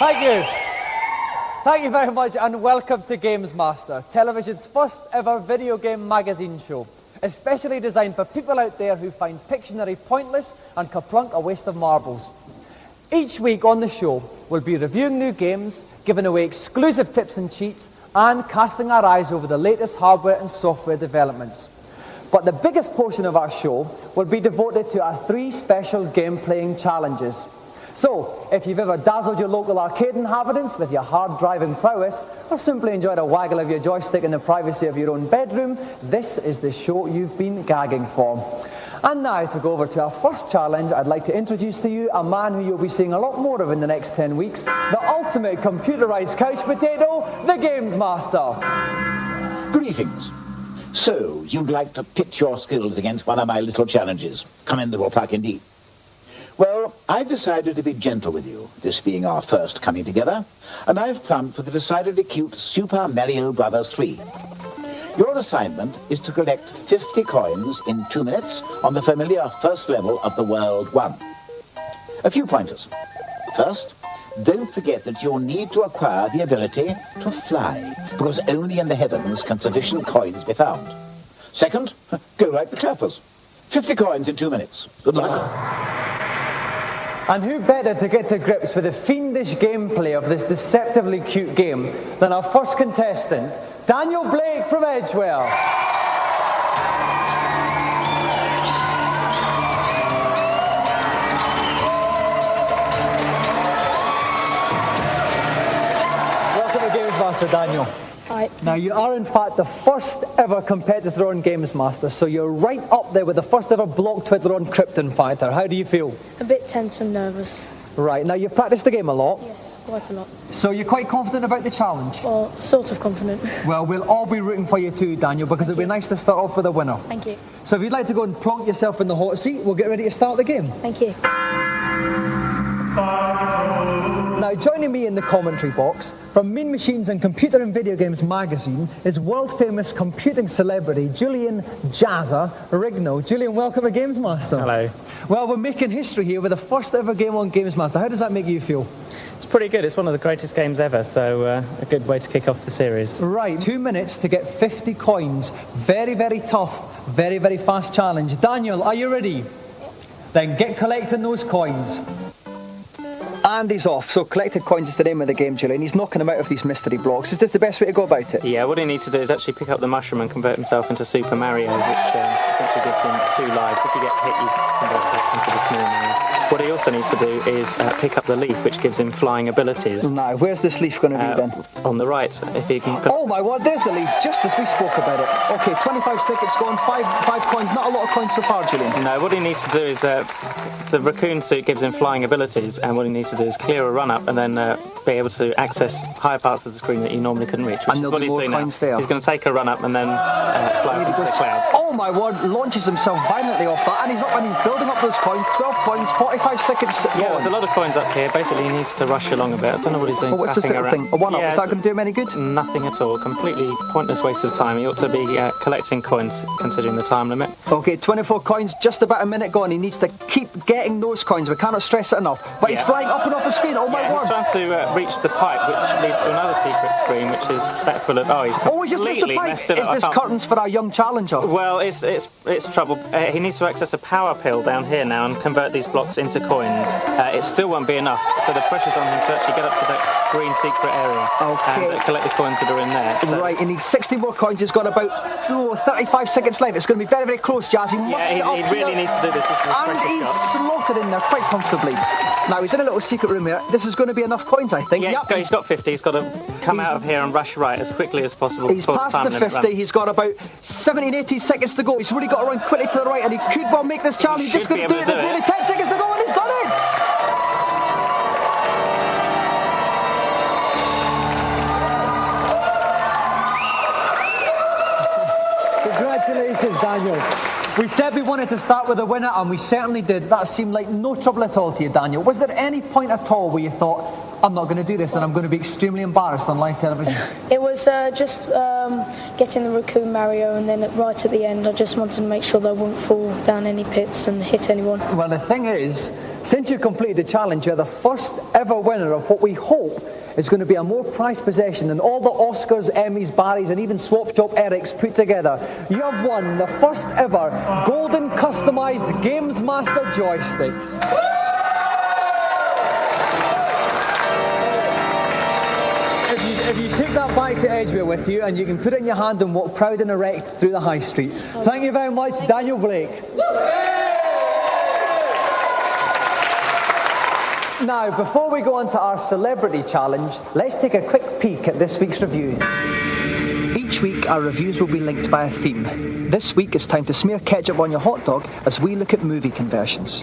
Thank you. Thank you very much and welcome to Gamesmaster, television's first ever video game magazine show, especially designed for people out there who find Pictionary pointless and Kerplunk a waste of marbles. Each week on the show, we'll be reviewing new games, giving away exclusive tips and cheats, and casting our eyes over the latest hardware and software developments. But the biggest portion of our show will be devoted to our 3 special game-playing challenges. So, if you've ever dazzled your local arcade inhabitants with your hard-driving prowess, or simply enjoyed a waggle of your joystick in the privacy of your own bedroom, this is the show you've been gagging for. And now, to go over to our first challenge, I'd like to introduce to you a man who you'll be seeing a lot more of in the next 10 weeks, the ultimate computerized couch potato, the Gamesmaster. Greetings. So, you'd like to pit your skills against one of my little challenges. Commendable pluck indeed. Well, I've decided to be gentle with you, this being our first coming together, and I've plumbed for the decidedly cute Super Mario Bros. 3. Your assignment is to collect 50 coins in 2 minutes on the familiar first level of the World 1. A few pointers. First, don't forget that you'll need to acquire the ability to fly, because only in the heavens can sufficient coins be found. Second, go like the clappers. 50 coins in 2 minutes. Good luck. And who better to get to grips with the fiendish gameplay of this deceptively cute game than our first contestant, Daniel Blake from Edgewell. Welcome to Gamesmaster, Daniel. Hi. Now, you are in fact the first ever competitor on Gamesmaster, so you're right up there with the first ever block twiddler on Krypton Fighter. How do you feel? A bit tense and nervous. Right, now you've practiced the game a lot. Yes, quite a lot. So you're quite confident about the challenge? Well, sort of confident. Well, we'll all be rooting for you too, Daniel, because it'll be nice to start off with a winner. Thank you. So if you'd like to go and plonk yourself in the hot seat, we'll get ready to start the game. Thank you. Now, joining me in the commentary box, from Mean Machines and Computer and Video Games magazine, is world-famous computing celebrity Julian Jazza Rigno. Julian, welcome to Gamesmaster. Hello. Well, we're making history here with the first ever game on Gamesmaster. How does that make you feel? It's pretty good. It's one of the greatest games ever, so a good way to kick off the series. Right, 2 minutes to get 50 coins. Very, very tough, very, very fast challenge. Daniel, are you ready? Then get collecting those coins. And he's off. So collected coins is the name of the game, Julian. He's knocking them out of these mystery blocks. Is this the best way to go about it? Yeah, what he needs to do is actually pick up the mushroom and convert himself into Super Mario, which essentially gives him 2 lives. If you get hit, you convert back into the small Mario. What he also needs to do is pick up the leaf, which gives him flying abilities. Now, where's this leaf going to be then? On the right. If he can... Oh my word, there's the leaf, just as we spoke about it. Okay, 25 seconds gone, five coins. Not a lot of coins so far, Julian. No, what he needs to do is, the raccoon suit gives him flying abilities, and what he needs to do is clear a run-up and then be able to access higher parts of the screen that you normally couldn't reach, which is what he's doing now. He's going to take a run-up and then fly up into the clouds. Oh my word, launches himself violently off that, and he's up and he's building up those coins. 12 coins, 45 seconds. Yeah, there's a lot of coins up here. Basically, he needs to rush along a bit. I don't know what he's doing. Oh, what's this little thing? A one-up? Yeah, is that going to do him any good? Nothing at all. Completely pointless waste of time. He ought to be collecting coins, considering the time limit. Okay, 24 coins, just about a minute gone. He needs to keep getting those coins. We cannot stress it enough. But he's flying up and off the screen. Oh my word! He's trying to reach the pipe, which leads to another secret screen, which is stacked full of. Oh, he's completely messed it up. Is this curtains for our young challenger? Well, it's trouble. He needs to access a power pill down here now and convert these blocks into coins. It still won't be enough, so the pressure's on him to actually get up to that green secret area and collect the coins that are in there. So. Right, he needs 60 more coins. He's got about 35 seconds left. It's going to be very, very close, Jazz. He must get up he really needs to do this. And he's slotted in there quite comfortably. Now, he's in a little secret room here. This is going to be enough coins, I think. Yeah, he's got 50. He's got to come out of here and rush right as quickly as possible. He's past the 50. He's got about 17, 18 seconds to go. He's really got to run quickly to the right, and he could well make this challenge. He's just going to do it. There's nearly 10 seconds to go, and he's done it! Congratulations, Daniel. We said we wanted to start with a winner, and we certainly did. That seemed like no trouble at all to you, Daniel. Was there any point at all where you thought, I'm not going to do this and I'm going to be extremely embarrassed on live television? It was just getting the Raccoon Mario, and then right at the end I just wanted to make sure that I wouldn't fall down any pits and hit anyone. Well, the thing is, Since you completed the challenge, you're the first ever winner of what we hope is going to be a more prized possession than all the Oscars, Emmys, Barrys and even Swap Top Erics put together. You have won the first ever golden customised Gamesmaster joysticks. If you take that back to Edgware with you and you can put it in your hand and walk proud and erect through the high street. Thank you very much, Daniel Blake. Now, before we go on to our celebrity challenge, let's take a quick peek at this week's reviews. Each week, our reviews will be linked by a theme. This week, it's time to smear ketchup on your hot dog as we look at movie conversions.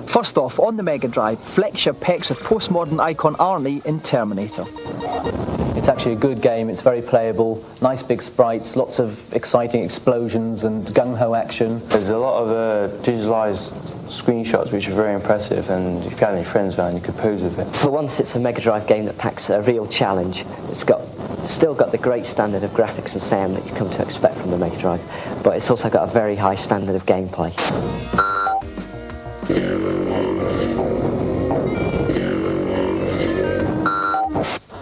First off, on the Mega Drive, flex your pecs with postmodern icon Arnie in Terminator. It's actually a good game, it's very playable, nice big sprites, lots of exciting explosions and gung-ho action. There's a lot of digitalised screenshots which are very impressive, and if you had any friends around you could pose with it. For once, it's a Mega Drive game that packs a real challenge. It's still got the great standard of graphics and sound that you come to expect from the Mega Drive, but it's also got a very high standard of gameplay.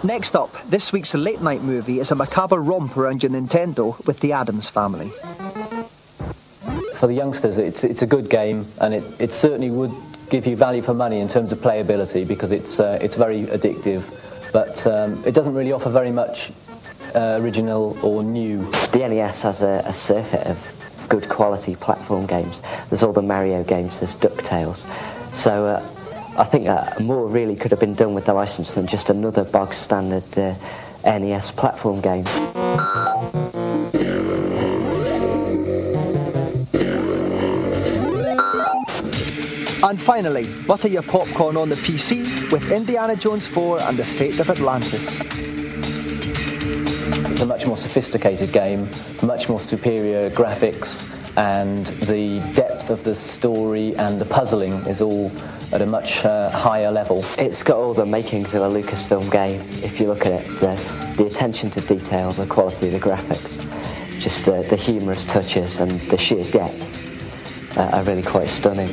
Next up, this week's late night movie is a macabre romp around your Nintendo with the Addams Family. For the youngsters, it's a good game, and it certainly would give you value for money in terms of playability because it's very addictive, but it doesn't really offer very much original or new. The NES has a circuit of good quality platform games. There's all the Mario games, there's DuckTales. So I think that more really could have been done with the license than just another bog standard NES platform game. And finally, butter your popcorn on the PC with Indiana Jones 4 and the Fate of Atlantis. It's a much more sophisticated game, much more superior graphics, and the depth of the story and the puzzling is all at a much higher level. It's got all the makings of a Lucasfilm game. If you look at it, the attention to detail, the quality of the graphics, just the humorous touches and the sheer depth are really quite stunning.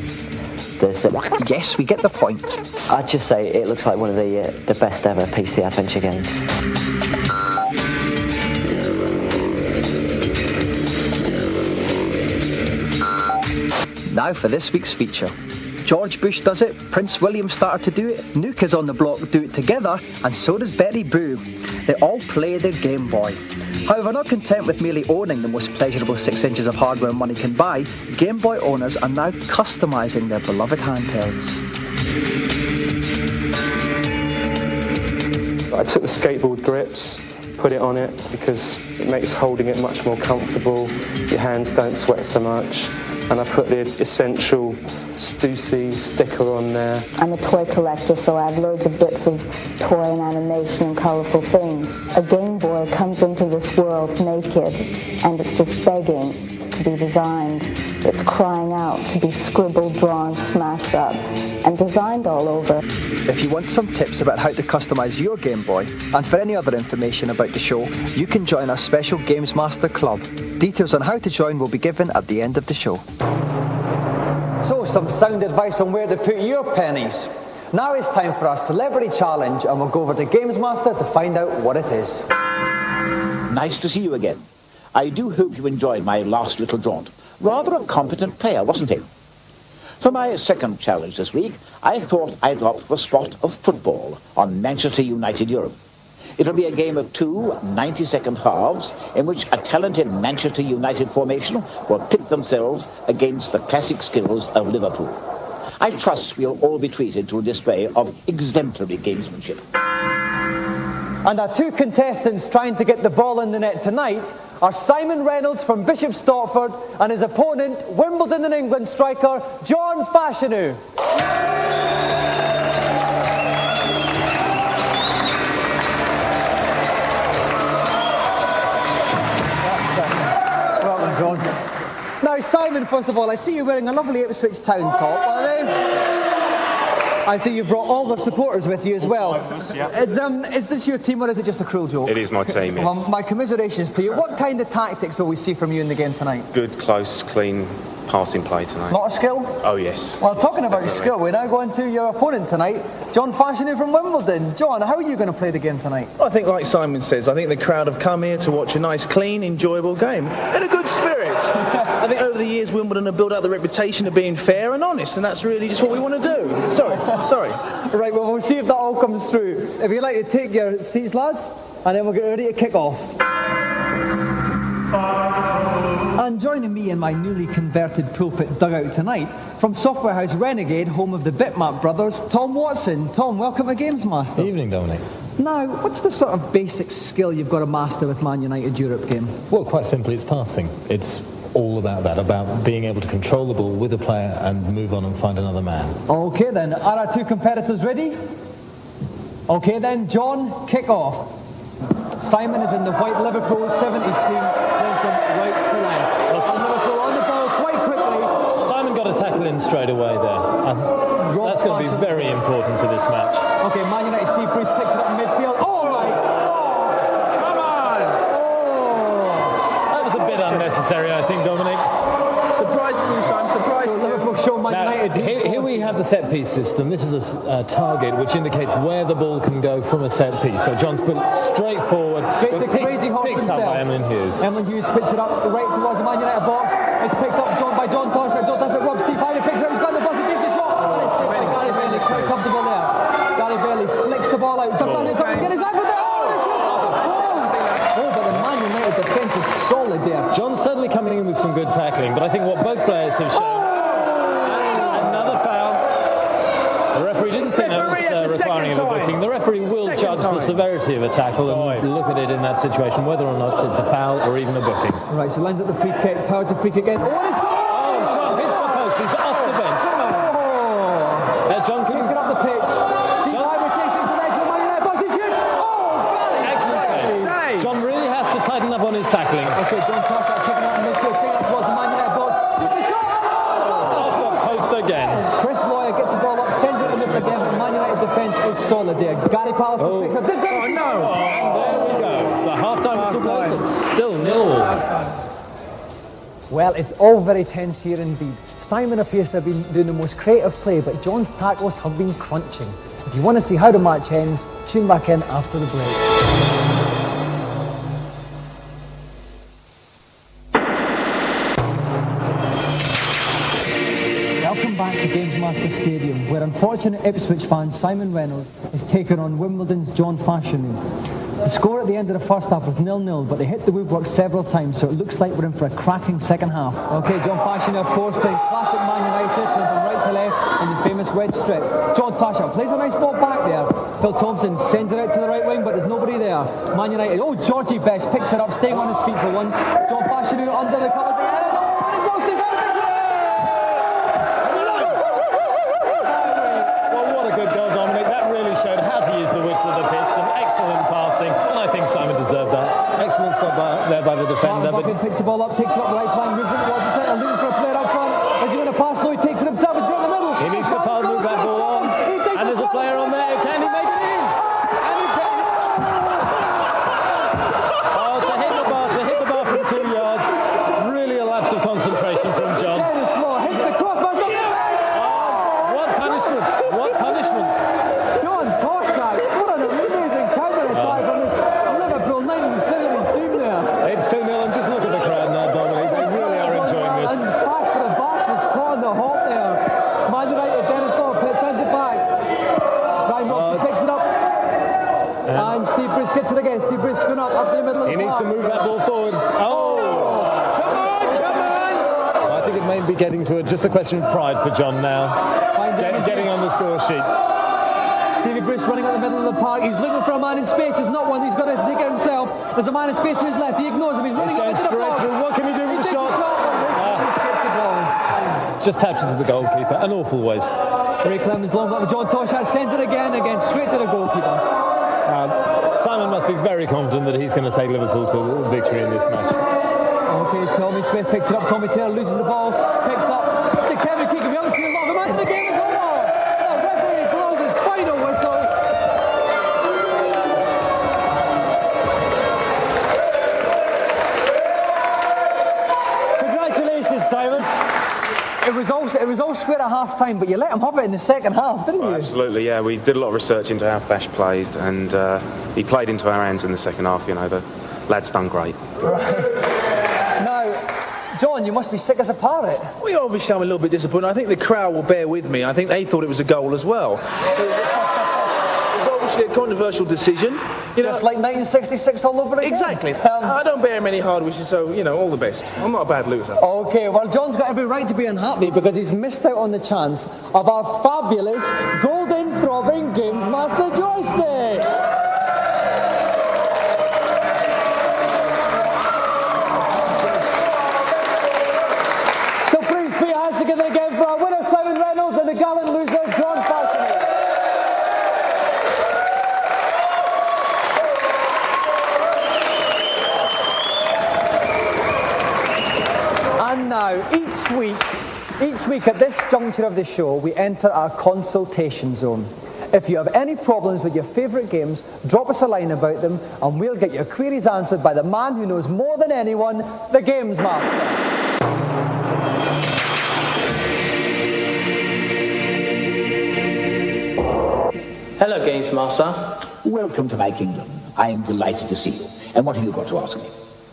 Yes, we get the point. I'd just say it looks like one of the best ever PC adventure games. Now for this week's feature. George Bush does it, Prince William started to do it, New Kids on the Block do it together, and so does Betty Boo. They all play their Game Boy. However, not content with merely owning the most pleasurable 6 inches of hardware money can buy, Game Boy owners are now customising their beloved handhelds. I took the skateboard grips, put it on it because it makes holding it much more comfortable, your hands don't sweat so much, and I put the essential Stussy sticker on there. I'm a toy collector, so I have loads of bits of toy and animation and colourful things. A Game Boy comes into this world naked, and it's just begging to be designed. It's crying out to be scribbled, drawn, smashed up, and designed all over. If you want some tips about how to customise your Game Boy, and for any other information about the show, you can join our special Gamesmaster Club. Details on how to join will be given at the end of the show. So, some sound advice on where to put your pennies. Now it's time for our celebrity challenge, and we'll go over to Gamesmaster to find out what it is. Nice to see you again. I do hope you enjoyed my last little jaunt. Rather a competent player, wasn't he? For my second challenge this week, I thought I'd opt for a spot of football on Manchester United Europe. It'll be a game of 2 90-second halves in which a talented Manchester United formation will pit themselves against the classic skills of Liverpool. I trust we'll all be treated to a display of exemplary gamesmanship. And our 2 contestants trying to get the ball in the net tonight are Simon Reynolds from Bishop Stortford and his opponent, Wimbledon and England striker, John Fashanu. Welcome, John. Now, Simon, first of all, I see you wearing a lovely Ipswich Town top. I see you brought all the supporters with you as well. Is this your team or is it just a cruel joke? It is my team, yes. Well, my commiserations to you. What kind of tactics will we see from you in the game tonight? Good, close, clean passing play tonight. Lot of skill? Oh, yes. Well, talking about Definitely. skill, we're now going to your opponent tonight, John Fashanu from Wimbledon. John, how are you going to play the game tonight? I think, like Simon says, I think the crowd have come here to watch a nice, clean, enjoyable game in a good spirit. I think over the years, Wimbledon have built up the reputation of being fair and honest, and that's really just what we want to do. Sorry. Right, well, we'll see if that all comes through. If you'd like to take your seats, lads, and then we'll get ready to kick off. And joining me in my newly converted pulpit dugout tonight, from Software House Renegade, home of the Bitmap brothers, Tom Watson. Tom, welcome to Gamesmaster. Good evening, Dominic. Now, what's the sort of basic skill you've got to master with Man United Europe game? Well, quite simply, it's passing. It's all about that, about being able to control the ball with a player and move on and find another man. Okay then, are our two competitors ready? Okay then, John, kick off. Simon is in the white Liverpool 70s team, playing from right to left. And Liverpool on the ball quite quickly. Simon got a tackle in straight away there. That's going to be very important for this match. Okay, Man United, Steve Bruce picks it up in midfield. All right! Oh, come on! Oh! That was a bit unnecessary, I think, Dominic. Surprising you, Simon, surprising you. So Liverpool show Man United. Here we have the set piece system. This is a target which indicates where the ball can go from a set piece. So John's put it straight forward. Straight to Crazy Horse picked himself. up by Emlyn Hughes. Emlyn Hughes picks it up right towards the Man United box. It's picked up by John Tosh. John does it. Rob Steve Hyder picks it up. He's got the buzz. He takes a shot. And it's saved by Gary Bailey. Quite comfortable there. Gary Bailey flicks the ball out. John Fashanu is getting his ankle there. Oh, but the Man United defence is solid there. John's certainly coming in with some good tackling, but I think what both players have shown. Another foul. The referee didn't think that was requiring of a booking. The referee will judge the severity of a tackle and look at it in that situation, whether or not it's a foul or even a booking. Right, so lines up the free kick, powers the free kick in. Oh, and it's John hits the post. He's off the bench. John couldn't get up the pitch. Steve Hyder takes it to the edge of the Man United box. He shoots. Oh, excellent save. John really has to tighten up on his tackling. Okay, John Tosh kicking out in midfield, kicking up towards the Man United box. Off the post again. Chris Lawyer gets the ball up, sends it to the middle again, but the Man United defence is solid there. Gary Pallister picks up. Oh, no! And there we go. The half-time whistle blows. It's still 0. Well, it's all very tense here indeed. Simon appears to have been doing the most creative play, but John's tackles have been crunching. If you want to see how the match ends, tune back in after the break. Welcome back to Gamesmaster Stadium, where unfortunate Ipswich fan Simon Reynolds is taking on Wimbledon's John Fashanu. The score at the end of the first half was 0-0, but they hit the woodwork several times, so it looks like we're in for a cracking second half. Okay, John Fashanu, of course, playing classic Man United, playing from right to left in the famous red strip. John Tasha plays a nice ball back there. Phil Thompson sends it out to the right wing, but there's nobody there. Man United, oh, Georgie Best picks it up, staying on his feet for once. John Fashanu under the covers again. Simon deserved that. Excellent stop there by the defender. Buckley picks the ball up, takes it up the right flank, moves it towards the centre, looking for a player up front. Is he going to pass? No, he takes it himself. He's got in the middle. He needs to move that ball on. And there's a player on there. Can he make it in? And he can. Oh, to hit the bar from 2 yards. Really a lapse of concentration from John. Very slow. Hits the crossbar. Oh, what punishment. What punishment. John Torshak. What an amazing counter-attack from this Liverpool 1970s team there. It's 2-0 and just look at the crowd now, Dominic. They really are enjoying this. And Fash for the Bash was caught in the halt there. Man United, Dennis Law sends it back. Ryan Robson picks it up. And Steve Bruce gets it again. Steve Bruce going up to the middle of the He needs to move that ball forward. Oh! Come on! I think it may be getting to just a question of pride for John now. Getting on the score sheet. Stevie Bruce running out the middle of the park. He's looking for a man in space. There's not one. He's got to take it himself. There's a man in space to his left. He ignores him. He's running going straight through. What can he do with the shot? He skips the ball. Just tapped into the goalkeeper. An awful waste. Ray Clemens long up with John Toshat. Sends it again straight to the goalkeeper. Simon must be very confident that he's going to take Liverpool to victory in this match. Okay, Tommy Smith picks it up. Tommy Taylor loses the ball. Picked up. The Kevin Keegan. We haven't seen a lot of the match. The game is over. The referee blows his final whistle. Congratulations, Simon. was all square at half-time, but you let him have it in the second half, didn't you? Absolutely, yeah. We did a lot of research into how Fash plays, and he played into our hands in the second half. You know, the lad's done great. Right. Now, John, you must be sick as a parrot. We obviously I'm a little bit disappointed. I think the crowd will bear with me. I think they thought it was a goal as well. It was obviously a controversial decision. You know, just like 1966 all over again. Exactly. I don't bear him any hard wishes, so, you know, all the best. I'm not a bad loser. Okay, well, John's got every right to be unhappy because he's missed out on the chance of our fabulous golden throbbing Gamesmaster joystick. So please put your hands together again for our winner, Simon Reynolds, and the gallant loser, John Fashanu. And now, each week at this juncture of the show, we enter our consultation zone. If you have any problems with your favourite games, drop us a line about them, and we'll get your queries answered by the man who knows more than anyone, the Games Master. Hello, Games Master. Welcome to my kingdom. I am delighted to see you. And what have you got to ask me?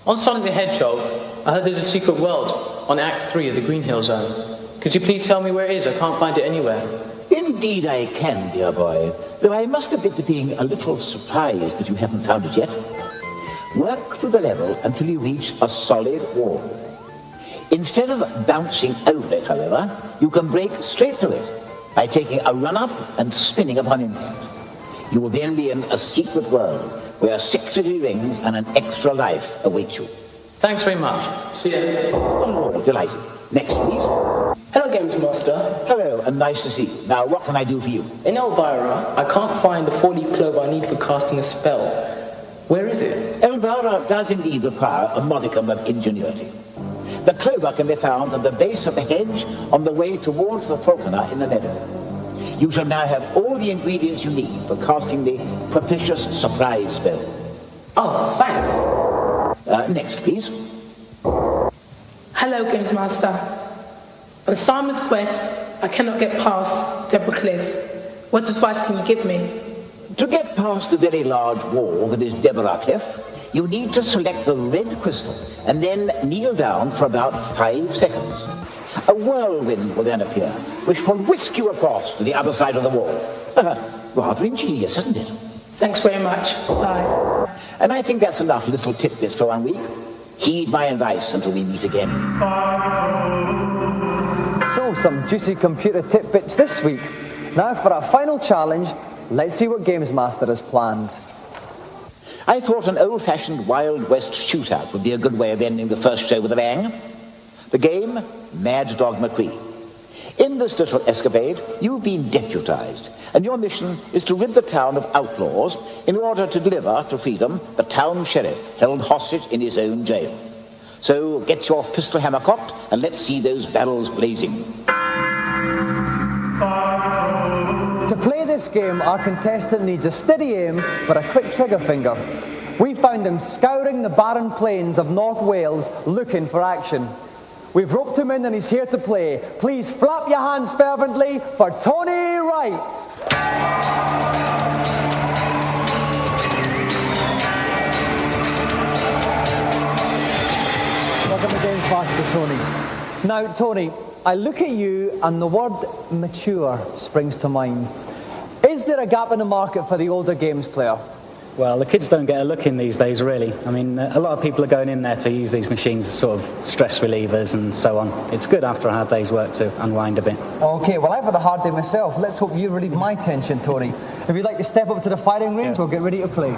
On Sonic the Hedgehog, I heard there's a secret world on Act 3 of the Green Hill Zone. Could you please tell me where it is? I can't find it anywhere. Indeed I can, dear boy. Though I must admit to being a little surprised that you haven't found it yet. Work through the level until you reach a solid wall. Instead of bouncing over it, however, you can break straight through it by taking a run-up and spinning upon impact. You will then be in a secret world where 63 rings and an extra life await you. Thanks very much. See you. Oh, delighted. Next, please. Hello, Games Master. Hello, and nice to see you. Now, what can I do for you? In Elvira, I can't find the 4-leaf clover I need for casting a spell. Where is it? Elvira does indeed require a modicum of ingenuity. The clover can be found at the base of the hedge on the way towards the falconer in the meadow. You shall now have all the ingredients you need for casting the propitious surprise spell. Oh, thanks. Next, please. Hello, Games Master. On Simon's quest, I cannot get past Deborah Cliff. What advice can you give me? To get past the very large wall that is Deborah Cliff, you need to select the red crystal and then kneel down for about 5 seconds. A whirlwind will then appear, which will whisk you across to the other side of the wall. Rather ingenious, isn't it? Thanks very much. Bye. And I think that's enough little tidbits for 1 week. Heed my advice until we meet again. So, some juicy computer tidbits this week. Now for our final challenge, let's see what Games Master has planned. I thought an old-fashioned Wild West shootout would be a good way of ending the first show with a bang. The game, Mad Dog McCree. In this little escapade, you've been deputized, and your mission is to rid the town of outlaws in order to deliver to freedom the town sheriff held hostage in his own jail. So get your pistol hammer cocked, and let's see those barrels blazing. To play this game, our contestant needs a steady aim but a quick trigger finger. We found him scouring the barren plains of North Wales looking for action. We've roped him in and he's here to play. Please flap your hands fervently for Tony Wright. Welcome to Games Master, Tony. Now, Tony, I look at you and the word mature springs to mind. Is there a gap in the market for the older games player? Well, the kids don't get a look in these days, really. I mean, a lot of people are going in there to use these machines as sort of stress relievers and so on. It's good after a hard day's work to unwind a bit. Okay, well, I've had a hard day myself. Let's hope you relieve my tension, Tony. If you'd like to step up to the firing range, we'll get ready to play.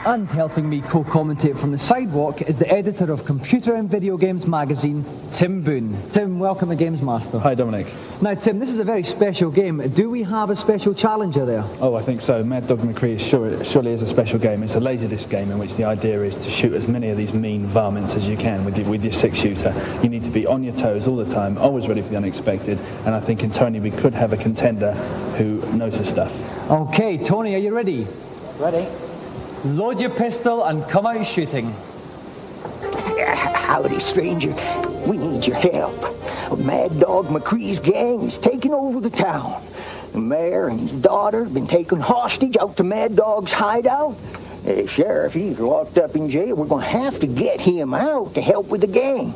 And helping me co-commentate from the sidewalk is the editor of Computer and Video Games magazine, Tim Boone. Tim, welcome to Games Master. Hi, Dominic. Now, Tim, this is a very special game. Do we have a special challenger there? Oh, I think so. Mad Dog McCree surely is a special game. It's a laserdisc game in which the idea is to shoot as many of these mean varmints as you can with your 6-shooter. You need to be on your toes all the time, always ready for the unexpected. And I think in Tony we could have a contender who knows his stuff. Okay, Tony, are you ready? Ready. Load your pistol and come out shooting. Howdy, stranger. We need your help. Mad Dog McCree's gang is taking over the town. The mayor and his daughter have been taken hostage out to Mad Dog's hideout. Sheriff, he's locked up in jail. We're going to have to get him out to help with the gang.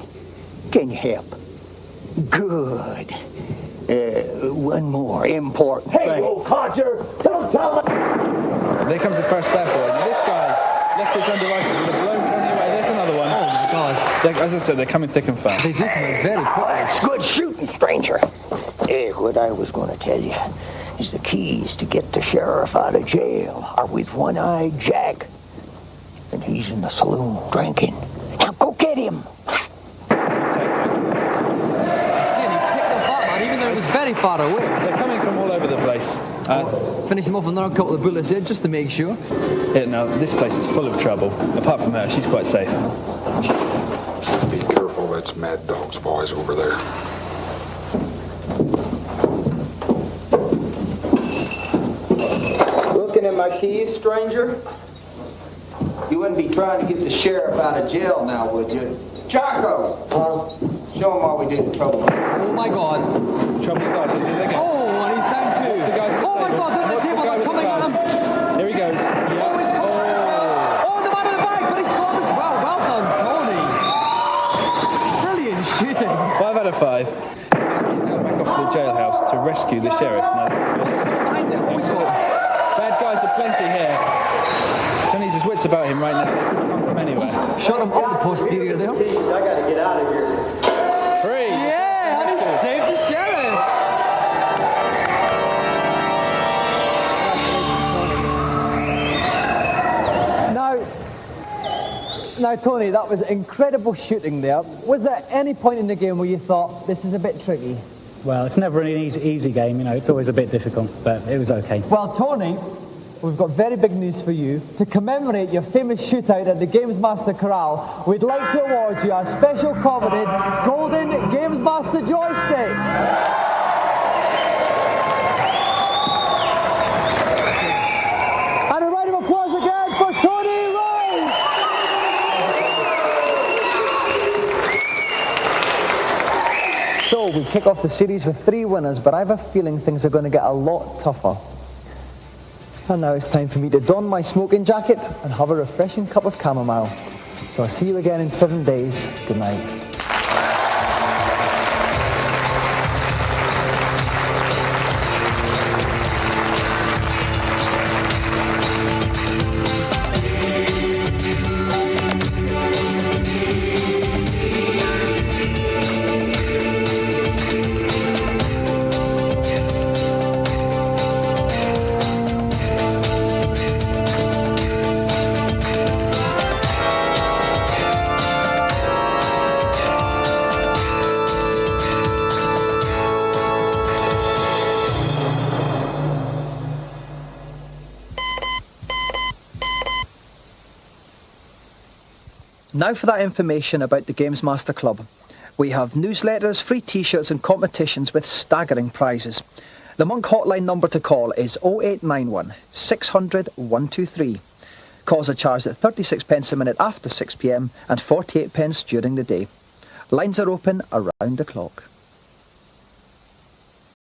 Can you help? Good. One more important thing. Hey, old codger, don't tell me. There comes the first bad boy. Now, this guy left his own devices with a blow Tony away. There's another one. Oh my God. As I said, they're coming thick and fast. They do come out very quickly. That's good shooting, stranger. What I was going to tell you is the keys to get the sheriff out of jail are with One-Eyed Jack. And he's in the saloon drinking. Now go get him. It was very far away. They're coming from all over the place. Finish them off with another couple of bullets here, just to make sure. Yeah, no, this place is full of trouble. Apart from her, she's quite safe. Be careful, that's Mad Dog's boys over there. Looking at my keys, stranger? You wouldn't be trying to get the sheriff out of jail now, would you? Chaco! Show him why we did the trouble. Oh my God. Trouble started again. Oh, and he's down too. The guys at the my God, they're at the table, they're coming at him. Here he goes. Yeah. Oh, he's caught as well. Oh, the man in the back, but he's caught as well. Well done, Tony. Brilliant shooting. 5 out of 5. He's now back off to the jailhouse to rescue the sheriff. Now, bad guys are plenty here. Johnny's his wits about him right now. They could come from anywhere. Shot him up the posterior there. I gotta get out of here. Free. Yeah, and he saved the sheriff. Now, Tony, that was incredible shooting there. Was there any point in the game where you thought, this is a bit tricky? Well, it's never an easy game, you know, it's always a bit difficult, but it was okay. Well, Tony, we've got very big news for you. To commemorate your famous shootout at the Gamesmaster Corral, we'd like to award you a special coveted golden Gamesmaster joystick. And a round of applause again for Tony Wright! So, we kick off the series with 3 winners, but I have a feeling things are going to get a lot tougher. And now it's time for me to don my smoking jacket and have a refreshing cup of chamomile. So I'll see you again in 7 days. Good night. Now for that information about the Gamesmaster Club. We have newsletters, free t-shirts and competitions with staggering prizes. The Monk hotline number to call is 0891 600 123. Calls are charged at 36 pence a minute after 6 p.m. and 48 pence during the day. Lines are open around the clock.